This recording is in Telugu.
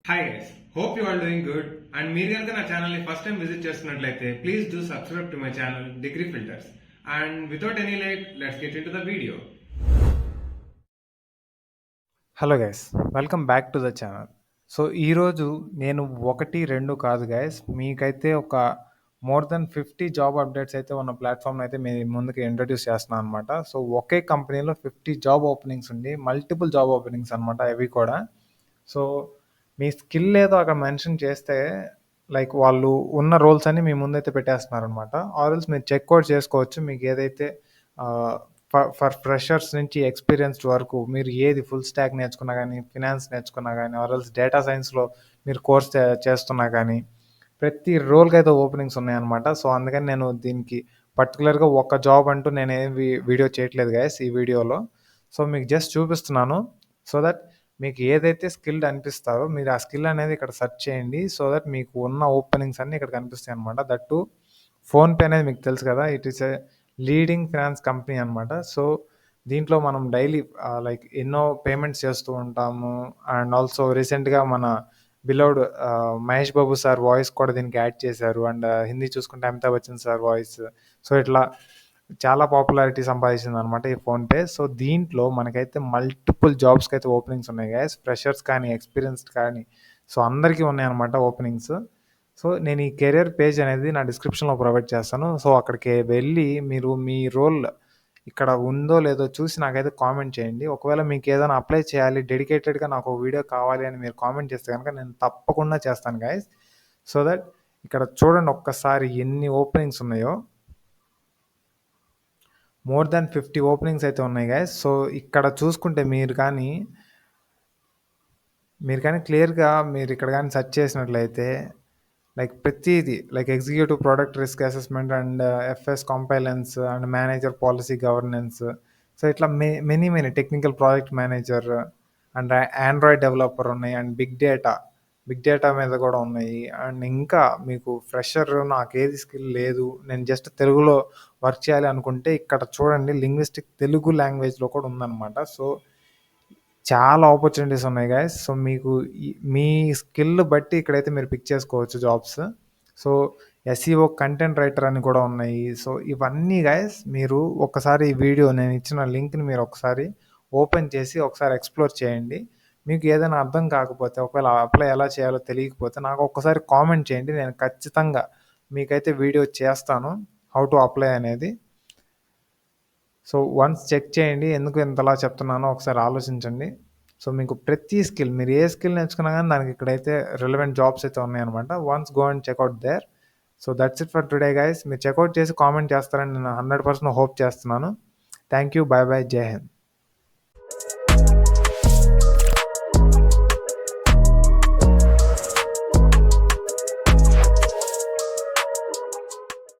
Hi guys, hope you are doing good. And మీరు కనుక నా ఛానల్ని ఫస్ట్ టైం విజిట్ చేస్తున్నట్లయితే please do subscribe to my channel degree filters. And without any late, let's get into the video. Hello guys, welcome back to the channel. So ఈరోజు నేను ఒకటి రెండు కాదు గైస్, మీకైతే ఒక మోర్ దెన్ 50 జాబ్ అప్డేట్స్ అయితే ఉన్న ప్లాట్ఫామ్ అయితే మీ ముందుకు ఇంట్రడ్యూస్ చేస్తున్నాను అనమాట. సో ఒకే కంపెనీలో 50 జాబ్ ఓపెనింగ్స్ ఉంది, మల్టిపుల్ జాబ్ ఓపెనింగ్స్ అనమాట అవి కూడా. సో మీ స్కిల్ ఏదో అక్కడ మెన్షన్ చేస్తే లైక్ వాళ్ళు ఉన్న రోల్స్ అన్ని మీ ముందైతే పెట్టేస్తున్నారు అనమాట. ఆర్ఎల్స్ మీరు చెక్అవుట్ చేసుకోవచ్చు మీకు ఏదైతే ఫర్ ఫ్రెషర్స్ నుంచి ఎక్స్పీరియన్స్డ్ వరకు మీరు ఏది ఫుల్ స్టాక్ నేర్చుకున్నా కానీ, ఫినాన్స్ నేర్చుకున్నా కానీ, ఆర్ఎల్స్ డేటా సైన్స్లో మీరు కోర్స్ చేస్తున్నా కానీ ప్రతి రోల్కి అయితే ఓపెనింగ్స్ ఉన్నాయన్నమాట. సో అందుకని నేను దీనికి పర్టికులర్గా ఒక జాబ్ అంటూ నేను ఏమి వీడియో చేయట్లేదు గైస్ ఈ వీడియోలో. సో మీకు జస్ట్ చూపిస్తున్నాను సో దట్ మీకు ఏదైతే స్కిల్డ్ అనిపిస్తారో మీరు ఆ స్కిల్ అనేది ఇక్కడ సెర్చ్ చేయండి. సో దట్ మీకు ఉన్న ఓపెనింగ్స్ అన్నీ ఇక్కడ కనిపిస్తాయి అనమాట. దట్టు ఫోన్పే అనేది మీకు తెలుసు కదా, it is a leading finance company అనమాట. సో దీంట్లో మనం డైలీ లైక్ ఎన్నో పేమెంట్స్ చేస్తూ ఉంటాము. అండ్ ఆల్సో రీసెంట్గా మన beloved Mahesh Babu sir voice కూడా దీనికి యాడ్ చేశారు. అండ్ హిందీ చూసుకుంటే Amitabh Bachchan sir voice. So ఇట్లా చాలా పాపులారిటీ సంపాదించింది అనమాట ఈ ఫోన్పే. సో దీంట్లో మనకైతే మల్టిపుల్ జాబ్స్కి అయితే ఓపెనింగ్స్ ఉన్నాయి గైస్, ఫ్రెషర్స్ కానీ ఎక్స్పీరియన్స్డ్ కానీ. సో అందరికీ ఉన్నాయన్నమాట ఓపెనింగ్స్. సో నేను ఈ కెరియర్ పేజ్ అనేది నా డిస్క్రిప్షన్లో ప్రొవైడ్ చేస్తాను. సో అక్కడికి వెళ్ళి మీరు మీ రోల్ ఇక్కడ ఉందో లేదో చూసి నాకైతే కామెంట్ చేయండి. ఒకవేళ మీకు ఏదైనా అప్లై చేయాలి, డెడికేటెడ్గా నాకు ఒక వీడియో కావాలి అని మీరు కామెంట్ చేస్తే కనుక నేను తప్పకుండా చేస్తాను గైస్. సో దట్ ఇక్కడ చూడండి ఒక్కసారి ఎన్ని ఓపెనింగ్స్ ఉన్నాయో. మోర్ దాన్ 50 ఓపెనింగ్స్ అయితే ఉన్నాయి గైస్. సో ఇక్కడ చూసుకుంటే మీరు కానీ క్లియర్గా మీరు ఇక్కడ కానీ సెర్చ్ చేసినట్లయితే లైక్ ప్రతిదీ like executive product risk assessment and FS compliance and manager policy governance. So ఇట్లా many technical project manager and Android developer ఉన్నాయి. అండ్ బిగ్ డేటా మీద కూడా ఉన్నాయి. అండ్ ఇంకా మీకు ఫ్రెషర్ నాకు ఏది స్కిల్ లేదు, నేను జస్ట్ తెలుగులో వర్క్ చేయాలి అనుకుంటే ఇక్కడ చూడండి లింగ్విస్టిక్ తెలుగు లాంగ్వేజ్లో కూడా ఉందన్నమాట. సో చాలా ఆపర్చునిటీస్ ఉన్నాయి గైస్. సో మీకు మీ స్కిల్ బట్టి ఇక్కడైతే మీరు పిక్ చేసుకోవచ్చు jobs. So SEO content writer అని కూడా ఉన్నాయి. సో ఇవన్నీ గైస్ మీరు ఒకసారి ఈ వీడియో నేను ఇచ్చిన లింక్ని మీరు ఒకసారి ఓపెన్ చేసి ఒకసారి ఎక్స్ప్లోర్ చేయండి. మీకు ఏదైనా అర్థం కాకపోతే, ఒకవేళ అప్లై ఎలా చేయాలో తెలియకపోతే నాకు ఒక్కసారి కామెంట్ చేయండి. నేను ఖచ్చితంగా మీకైతే వీడియో చేస్తాను హౌ టు అప్లై అనేది. సో వన్స్ చెక్ చేయండి, ఎందుకు ఇంతలా చెప్తున్నానో ఒకసారి ఆలోచించండి. సో మీకు ప్రతి స్కిల్ మీరు ఏ స్కిల్ నేర్చుకున్నా కానీ దానికి ఇక్కడైతే రిలవెంట్ జాబ్స్ అయితే ఉన్నాయన్నమాట. Once go and check out there. So that's it for today guys. మీరు చెక్అవుట్ చేసి కామెంట్ చేస్తారని నేను 100% హోప్ చేస్తున్నాను. థ్యాంక్ యూ, బై బై, జై హింద్.